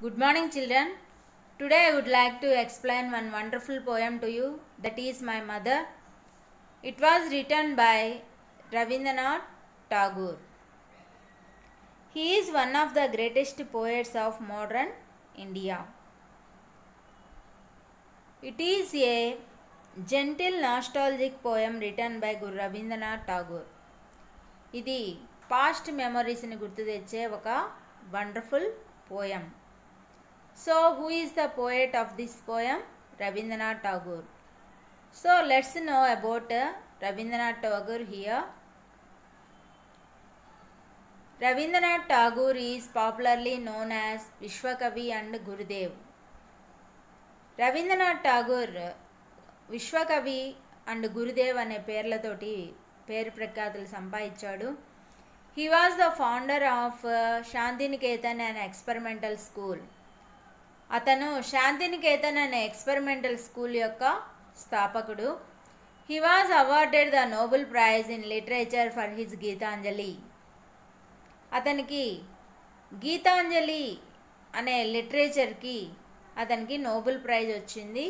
Good morning, children. Today I would like to explain one wonderful poem to you, that is My Mother. It was written by Rabindranath Tagore. He is one of the greatest poets of modern India. It is a gentle nostalgic poem written by Guru Rabindranath Tagore. ఇది past మెమరీస్ని గుర్తు తెచ్చే ఒక wonderful poem. So, who is the poet of this poem? Rabindranath Tagore. So, let's know about Rabindranath Tagore here. Rabindranath Tagore is popularly known as Vishwakavi and Gurudev. Rabindranath Tagore విశ్వకవి and Gurudev అనే పేర్లతోటి పేరు ప్రఖ్యాతులు సంపాదించాడు. He was the founder of Shantiniketan and experimental school. అతను శాంతినికేతన్ అనే experimental school యొక్క స్థాపకుడు. He was awarded the Nobel prize in literature for his Gitanjali. అతనికి గీతాంజలి అనే లిటరేచర్కి అతనికి నోబెల్ ప్రైజ్ వచ్చింది.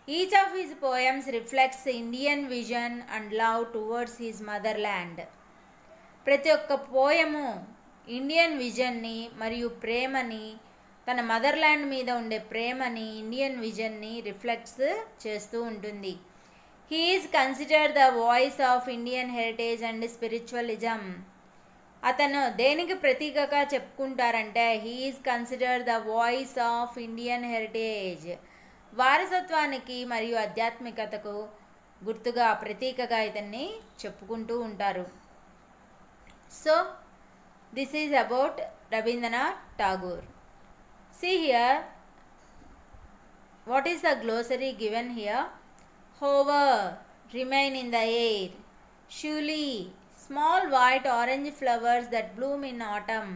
Each of his poems reflects Indian vision and love towards his motherland. ప్రతి ఒక్క పోయము ఇండియన్ విజన్ని మరియు ప్రేమని, తన మదర్లాండ్ మీద ఉండే ప్రేమని, ఇండియన్ విజన్ని రిఫ్లెక్ట్స్ చేస్తూ ఉంటుంది. He is considered the voice of Indian heritage and spiritualism. అతను దేనికి ప్రతీకగా చెప్పుకుంటారంటే he is considered the voice of Indian heritage, వారసత్వానికి మరియు ఆధ్యాత్మికతకు గుర్తుగా ప్రతీకగా ఇతన్ని చెప్పుకుంటూ ఉంటారు. So this is about Rabindranath Tagore. See here, what is the glossary given here? Hover, remain in the air. Surely, small white orange flowers that bloom in autumn.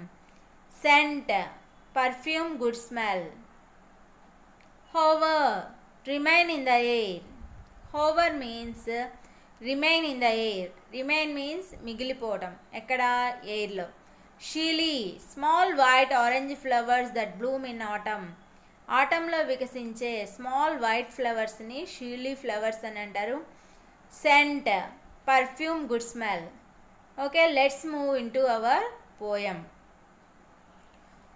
Scent, perfume, good smell. Hover, remain in the air. Hover means remain in the air. Remain means మిగిలిపోవడం, ఎక్కడ, ఎయిర్లో. Shiuli, small white orange flowers that bloom in autumn. ఆటంలో వికసించే small white ఫ్లవర్స్ని shiuli flowers అని అంటారు. Scent, perfume, good smell. Okay, let's move in to our poem.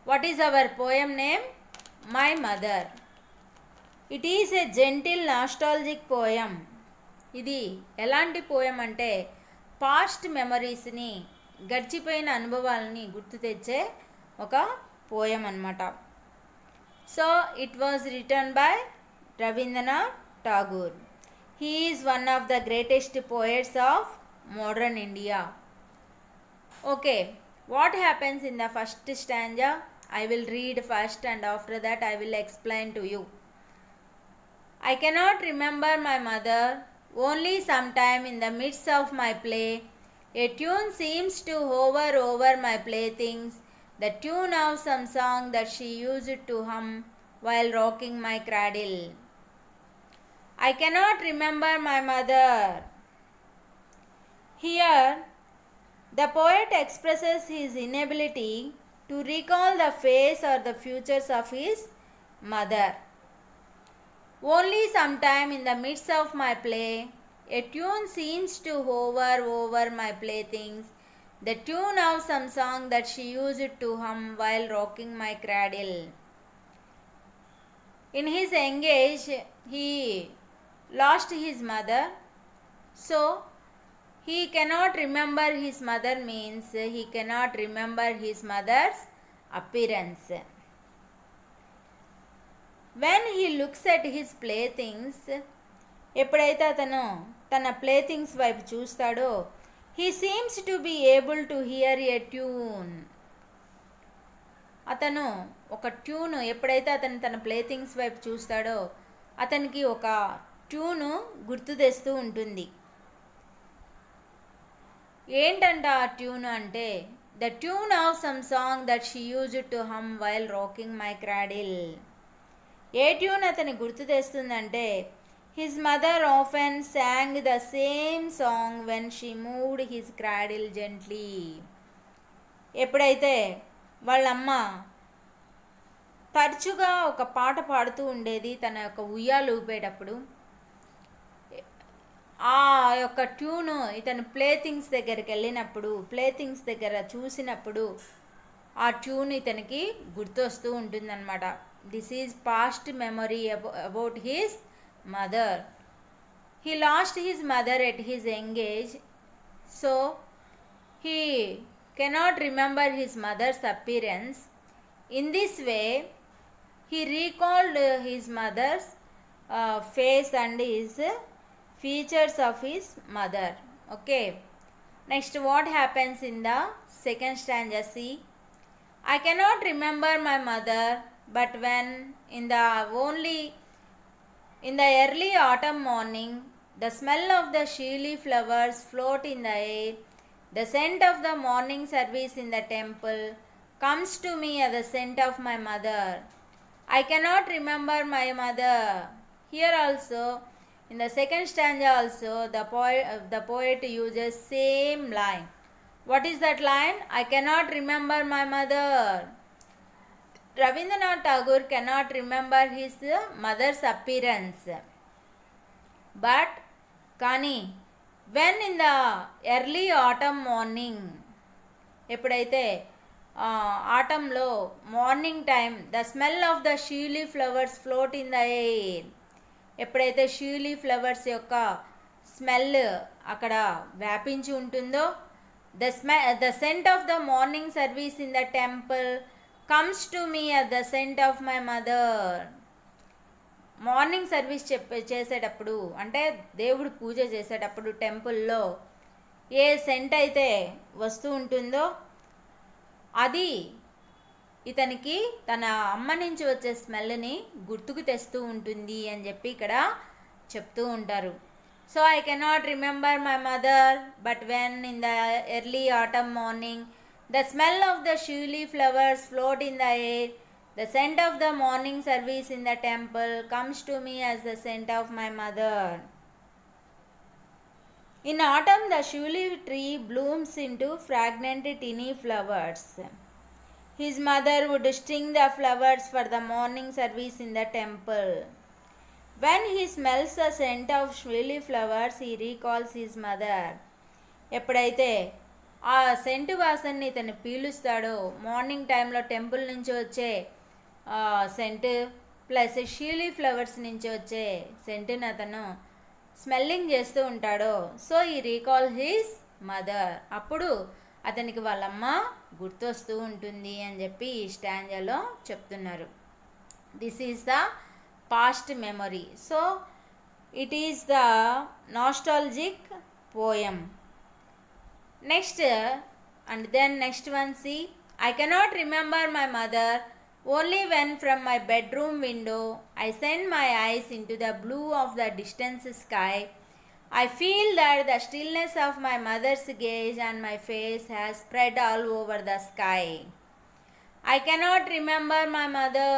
What is our poem name? My mother. It is a gentle nostalgic poem. ఇది ఎలాంటి poem అంటే past మెమరీస్ని, గడిచిపోయిన అనుభవాలని గుర్తు తెచ్చే ఒక పోయం అన్నమాట. So it was written by Rabindranath Tagore. He is one of the greatest poets of modern India. Okay, what happens in the first stanza? I will read first and after that I will explain to you. I cannot remember my mother. Only sometime in the midst of my play, a tune seems to hover over my playthings, the tune of some song that she used to hum while rocking my cradle. I cannot remember my mother. Here, the poet expresses his inability to recall the face or the features of his mother. Only sometime in the midst of my play, a tune seems to hover over my playthings, the tune of some song that she used to hum while rocking my cradle. In his young age, he lost his mother, so he cannot remember his mother means he cannot remember his mother's appearance. When he looks at his playthings, ఎప్పుడైతే అతను తన ప్లేథింగ్స్ వైపు చూస్తాడో, he seems to be able to hear a tune. అతను ఒక tune, ఎప్పుడైతే అతను తన ప్లేథింగ్స్ వైపు చూస్తాడో అతనికి ఒక ట్యూను గుర్తు తెస్తూ ఉంటుంది. ఏంటంట ఆ ట్యూను అంటే the tune of some song that she used to hum while rocking my cradle. ఏ ట్యూన్ అతని గుర్తు తెస్తుందంటే his mother often sang the same song when she moved his cradle gently. ఎప్పుడైతే వాళ్ళమ్మ తరచుగా ఒక పాట పాడుతూ ఉండేది తన యొక్క ఉయ్యాలు ఊపేటప్పుడు. ఆ యొక్క ట్యూను ఇతను ప్లే థింగ్స్ దగ్గరికి వెళ్ళినప్పుడు, ప్లే థింగ్స్ దగ్గర చూసినప్పుడు ఆ ట్యూన్ ఇతనికి గుర్తొస్తూ ఉంటుందన్నమాట. This is past memory about his mother. He lost his mother at his young age, so he cannot remember his mother's appearance. In this way, he recalled his mother's face and his features of his mother. Okay. Next, what happens in the second stanza? See, I cannot remember my mother, but when in the early autumn morning, the smell of the shili flowers float in the air. The scent of the morning service in the temple comes to me as the scent of my mother. I cannot remember my mother. Here also, in the second stanza also, the poet uses same line. What is that line? I cannot remember my mother. Rabindranath Tagore cannot remember his mother's appearance. But, Kani, when in the early autumn morning, ఎప్పుడైతే ఆటంలో morning time, the smell of the shiuli flowers float in the air, ఎప్పుడైతే shiuli flowers యొక్క smell అక్కడ వ్యాపించి ఉంటుందో, the scent of the morning service in the temple comes to me at the scent of my mother. Morning service చేసేటప్పుడు అంటే దేవుడు పూజ చేసేటప్పుడు టెంపుల్లో ఏ సెంట్ అయితే వస్తూ ఉంటుందో అది ఇతనికి తన అమ్మ నుంచి వచ్చే స్మెల్ని గుర్తుకు తెస్తూ ఉంటుంది అని చెప్పి ఇక్కడ చెప్తూ ఉంటారు. So I cannot remember my mother, but when in the early autumn morning the smell of the shiuli flowers float in the air, the scent of the morning service in the temple comes to me as the scent of my mother. In autumn, the shuli tree blooms into fragrant tiny flowers. His mother would string the flowers for the morning service in the temple. When he smells the scent of shuli flowers, he recalls his mother. ఎప్పుడైతే ఆ scent వాసనని ఇతను పీలుస్తాడో, morning టైంలో temple నుంచి వచ్చే cent plus షీలీ flowers నుంచి వచ్చే సెంటుని అతను smelling చేస్తూ ఉంటాడో, సో ఈ రీకాల్ హిస్ మదర్, అప్పుడు అతనికి వాళ్ళమ్మ గుర్తొస్తూ ఉంటుంది అని చెప్పి ఈ స్టాంజాలో చెప్తున్నారు. This is the past memory. So it is the nostalgic poem. Next and then next one, see, I cannot remember my mother. Only when from my bedroom window I send my eyes into the blue of the distant sky, I feel that the stillness of my mother's gaze and my face has spread all over the sky. I cannot remember my mother.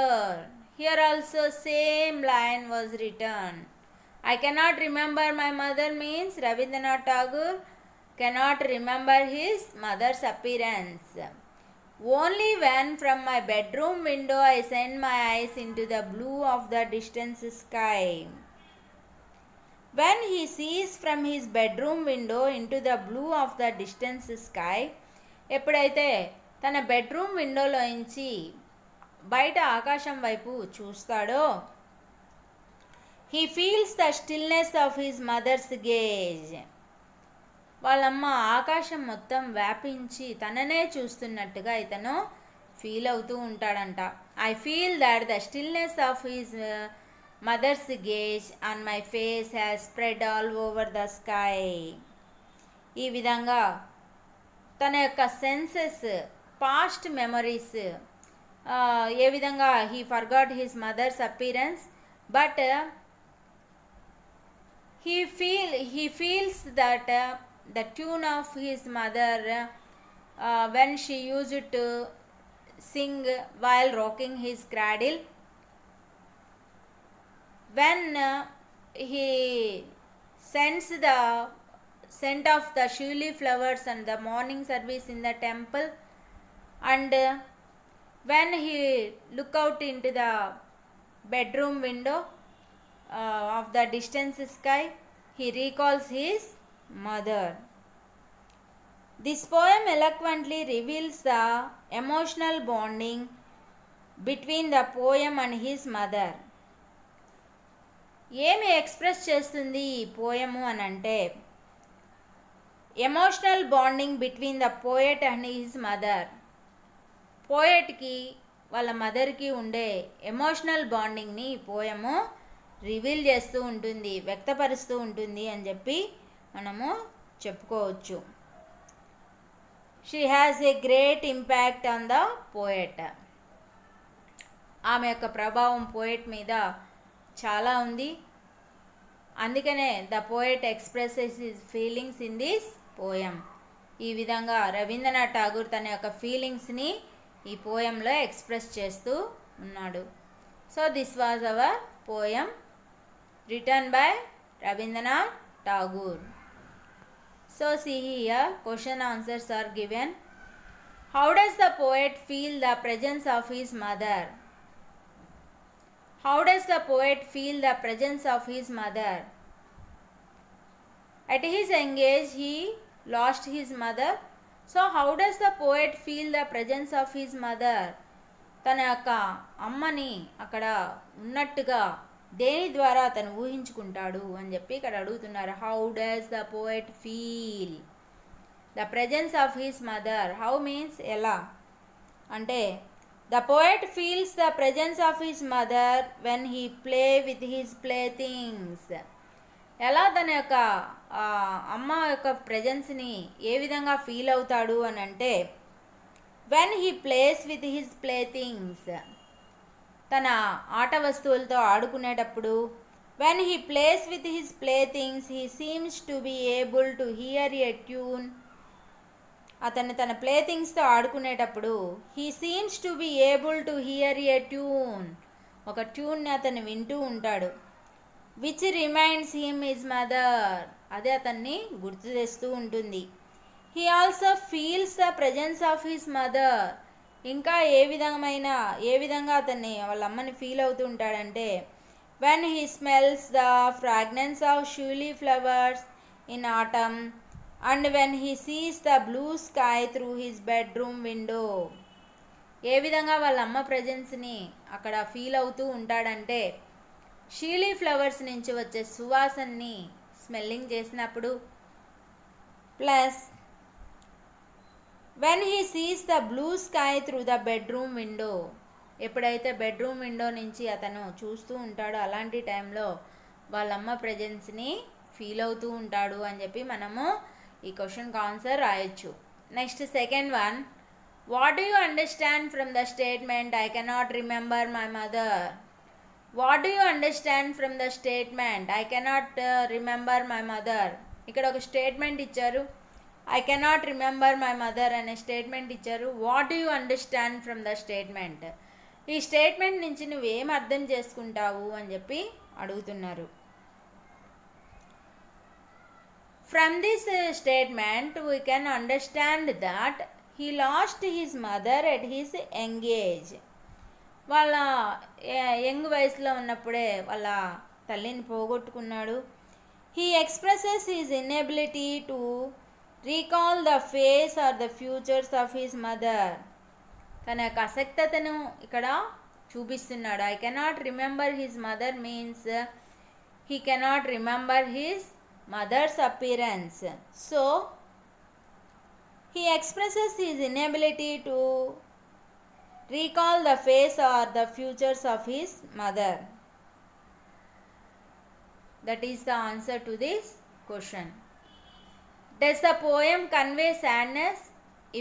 Here also same line was written. I cannot remember my mother means Rabindranath Tagore cannot remember his mother's appearance. Only when from my bedroom window I send my eyes into the blue of the distant sky. When he sees from his bedroom window into the blue of the distant sky, ఎప్పుడైతే తన bedroom విండోలోంచి బయట ఆకాశం వైపు చూస్తాడో, he feels the stillness of his mother's gaze. వాళ్ళమ్మ ఆకాశం మొత్తం వ్యాపించి తననే చూస్తున్నట్టుగా ఇతను ఫీల్ అవుతూ ఉంటాడంట. I feel that the stillness of his mother's gaze on my face has spread all over the sky. ఈ విధంగా తన యొక్క సెన్సెస్, పాస్ట్ మెమరీస్, ఏ విధంగా he forgot his mother's appearance, but he feels that the tune of his mother when she used to sing while rocking his cradle, when he sends the scent of the shuli flowers and the morning service in the temple, and when he look out into the bedroom window of the distant sky, he recalls his mother. This poem eloquently reveals the emotional bonding between the poem and his mother. ఏమి express చేస్తుంది ఈ poem అని అంటే emotional bonding between the poet and his mother. పోయెట్కి వాళ్ళ మదర్కి ఉండే emotional బాండింగ్ని ఈ పోయము రివీల్ చేస్తూ ఉంటుంది, వ్యక్తపరుస్తూ ఉంటుంది అని చెప్పి మనము చెప్పుకోవచ్చు. She has a great impact on the poet. ఆమె యొక్క ప్రభావం పోయెట్ మీద చాలా ఉంది. అందుకనే the poet expresses his feelings in this poem. ఈ విధంగా రవీంద్రనాథ్ ఠాగూర్ తన యొక్క ఫీలింగ్స్ని ఈ పోయంలో ఎక్స్ప్రెస్ చేస్తూ ఉన్నాడు. So this was our poem written by Rabindranath Tagore. So see here, question answers are given. How does the poet feel the presence of his mother? How does the poet feel the presence of his mother? At his young age he lost his mother. So how does the poet feel the presence of his mother? తన యొక్క అమ్మని అక్కడ ఉన్నట్టుగా దేని ద్వారా అతను ఊహించుకుంటాడు అని చెప్పి ఇక్కడ అడుగుతున్నారు. How does the poet feel the presence of his mother? How means ఎలా అంటే the poet feels the presence of his mother when he play with his play things. ఎలా తన యొక్క అమ్మ యొక్క ప్రెజెన్స్ని ఏ విధంగా ఫీల్ అవుతాడు అని అంటే when he plays with his play things, తన ఆట వస్తువులతో ఆడుకునేటప్పుడు. When he plays with his play things he seems to be able to hear a tune. అతను తన ప్లే థింగ్స్తో ఆడుకునేటప్పుడు he seems to be able to hear a tune, ఒక ట్యూన్ని అతను వింటూ ఉంటాడు. Which reminds him his mother, అదే అతన్ని గుర్తు తెస్తూ ఉంటుంది. He also feels the presence of his mother. ఇంకా ఏ విధంగా అతన్ని వాళ్ళ అమ్మని ఫీల్ అవుతూ ఉంటాడంటే when he smells the fragrance of shiuli flowers in autumn and when he sees the blue sky through his bedroom window. ఏ విధంగా వాళ్ళ అమ్మ ప్రెజెన్స్ని అక్కడ ఫీల్ అవుతూ ఉంటాడంటే షీలీ ఫ్లవర్స్ నుంచి వచ్చే సువాసనని స్మెల్లింగ్ చేసినప్పుడు, plus when he sees the blue sky through the bedroom window, ఎప్పుడైతే బెడ్రూమ్ విండో నుంచి అతను చూస్తూ ఉంటాడో అలాంటి టైంలో వాళ్ళమ్మ ప్రెజెన్స్ని ఫీల్ అవుతూ ఉంటాడు అని చెప్పి మనము ఈ క్వశ్చన్కి ఆన్సర్ రాయొచ్చు. Next second one, what do you understand from the statement I cannot remember my mother? What do you understand from the statement I cannot remember my mother? ఇక్కడ ఒక స్టేట్మెంట్ ఇచ్చారు, I cannot remember my mother అనే statement ఇచ్చారు. What do you understand from the statement? ఈ statement నుంచి నువ్వేం అర్థం చేసుకుంటావు అని చెప్పి అడుగుతున్నారు. From this statement we can understand that he lost his mother at his young age. వాళ్ళ యంగ్ వయసులో ఉన్నప్పుడే వాళ్ళ తల్లిని పోగొట్టుకున్నాడు. He expresses his inability to recall the face or the features of his mother. తన యొక్క అసక్తతను ఇక్కడ చూపిస్తున్నాడు. I cannot remember his mother means he cannot remember his mother's appearance. So he expresses his inability to recall the face or the features of his mother. That is the answer to this question. Does the poem convey sadness?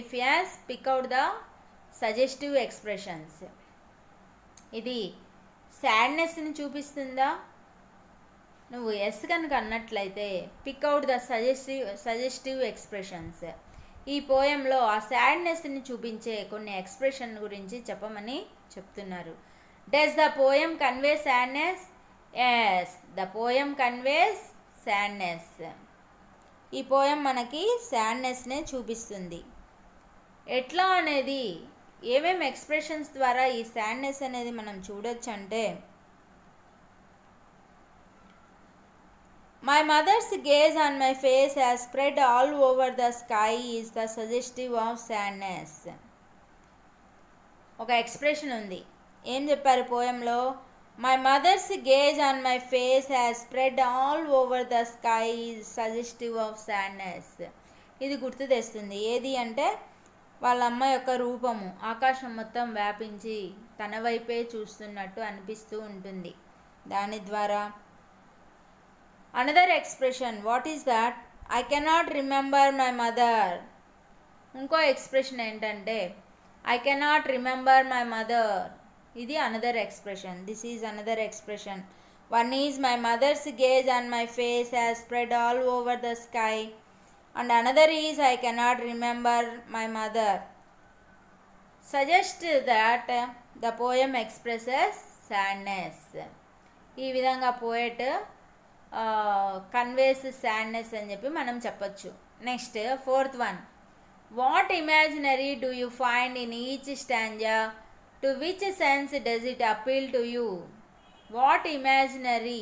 If yes, pick out the suggestive expressions. ఇది సాడ్నెస్ని చూపిస్తుందా? నువ్వు yes కనుక అన్నట్లయితే pick out the suggestive expressions. ఈ పోయంలో ఆ సాడ్నెస్ని చూపించే కొన్ని expression గురించి చెప్పమని చెప్తున్నారు. Does the poem convey sadness? Yes, the poem conveys sadness. ఈ పోయం మనకి సాడ్నెస్నే చూపిస్తుంది. ఎట్లా అనేది ఏమేమి ఎక్స్ప్రెషన్స్ ద్వారా ఈ సాడ్నెస్ అనేది మనం చూడొచ్చు అంటే, my mother's gaze on my face has spread all over the sky is the suggestive of sadness. ఒక ఎక్స్ప్రెషన్ ఉంది. ఏం చెప్పారు పోయంలో? My mother's gaze on my face has spread all over the sky is suggestive of sadness. ఇది గుర్తు తెస్తుంది. ఏది అంటే వాళ్ళ అమ్మ యొక్క రూపము ఆకాశం మొత్తం వ్యాపించి తన వైపే చూస్తున్నట్టు అనిపిస్తూ ఉంటుంది. దాని ద్వారా another expression, what is that? I cannot remember my mother. ఇంకో ఎక్స్ప్రెషన్ ఏంటంటే I cannot remember my mother. ఇది another expression. This is another expression. One is my mother's gaze on my face has spread all over the sky and another is I cannot remember my mother. Suggest that the poem expresses sadness. ఈ విధంగా poet conveys sadness అని చెప్పి మనం చెప్పొచ్చు. Next fourth one, what imaginary do you find in each stanza, to which sense does it appeal to you? What imaginary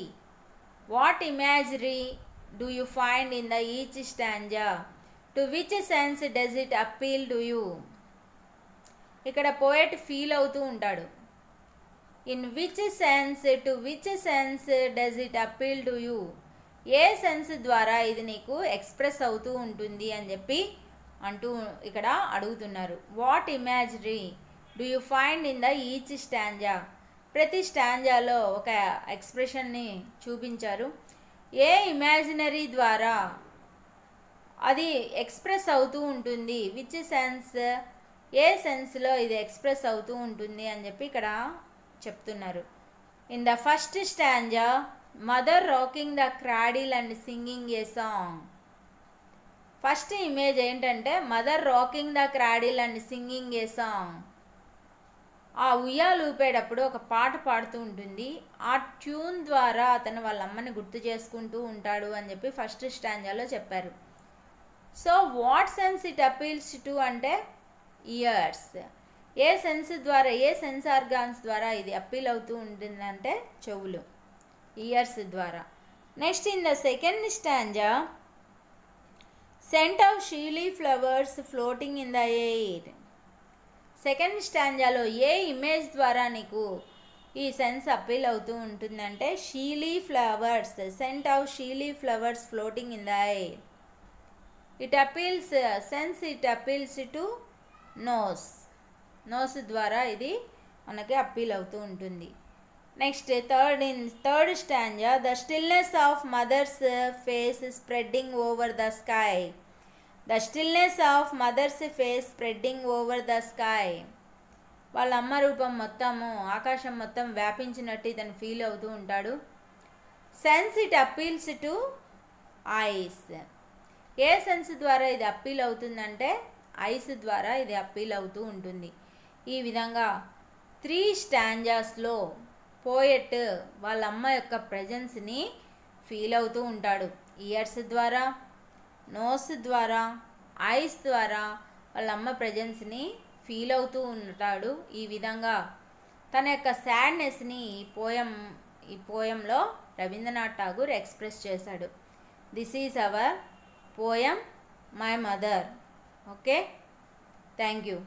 do you find in the each stanza, to which sense does it appeal to you? ఇక్కడ poet feel అవుతూ ఉంటాడు. In which sense, to which sense does it appeal to you? A sense ద్వారా ఇది నీకు express అవుతూ ఉంటుంది అని చెప్పి అంటూ ఇక్కడ అడుగుతున్నారు. What imaginary do you find in the each stanza? ప్రతి స్టాంజాలో ఒక ఎక్స్ప్రెషన్ని చూపించారు. ఏ ఇమాజినరీ ద్వారా అది ఎక్స్ప్రెస్ అవుతూ ఉంటుంది, విచ్ సెన్స్, ఏ సెన్స్లో ఇది ఎక్స్ప్రెస్ అవుతూ ఉంటుంది అని చెప్పి ఇక్కడ చెప్తున్నారు. In the first stanza, mother rocking the cradle and singing a song. First image ఏంటంటే mother rocking the cradle and singing a song. ఆ ఉయ్యాలు ఊపేటప్పుడు ఒక పాట పాడుతూ ఉంటుంది. ఆ ట్యూన్ ద్వారా అతను వాళ్ళ అమ్మని గుర్తు చేసుకుంటూ ఉంటాడు అని చెప్పి ఫస్ట్ స్టాంజాలో చెప్పారు. So what sense it appeals to అంటే ఇయర్స్. ఏ సెన్స్ ద్వారా, ఏ సెన్స్ ఆర్గాన్స్ ద్వారా ఇది అప్పీల్ అవుతూ ఉంటుందంటే చెవులు, ఇయర్స్ ద్వారా. Next in the second stanza, scent of shiuli flowers floating in the air. Second స్టాంజాలో ఏ ఇమేజ్ ద్వారా నీకు ఈ సెన్స్ అప్పీల్ అవుతూ ఉంటుందంటే shiuli flowers, scent of shiuli flowers floating in the air. It appeals, sense it appeals to nose. Nose ద్వారా ఇది మనకి అప్పీల్ అవుతూ ఉంటుంది. Next third stanza, the stillness of mother's face spreading over the sky. The stillness of mother's face spreading over the sky. వాళ్ళ అమ్మ రూపం మొత్తము ఆకాశం మొత్తం వ్యాపించినట్టు ఇతను ఫీల్ అవుతూ ఉంటాడు. Sense it appeals to ice. A sense ద్వారా ఇది అప్పీల్ అవుతుందంటే ఐస్ ద్వారా ఇది అప్పీల్ అవుతూ ఉంటుంది. ఈ విధంగా 3 స్టాంజాస్లో పోయట్ వాళ్ళ అమ్మ యొక్క ప్రజెన్స్ని ఫీల్ అవుతూ ఉంటాడు. ఇయర్స్ ద్వారా, నోస్ ద్వారా, ఐస్ ద్వారా వాళ్ళ అమ్మ ప్రజెన్స్ని ఫీల్ అవుతూ ఉంటాడు. ఈ విధంగా తన యొక్క సాడ్నెస్ని ఈ పోయంలో రవీంద్రనాథ్ ఠాగూర్ ఎక్స్ప్రెస్ చేశాడు. This is our poem my mother. Okay, thank you.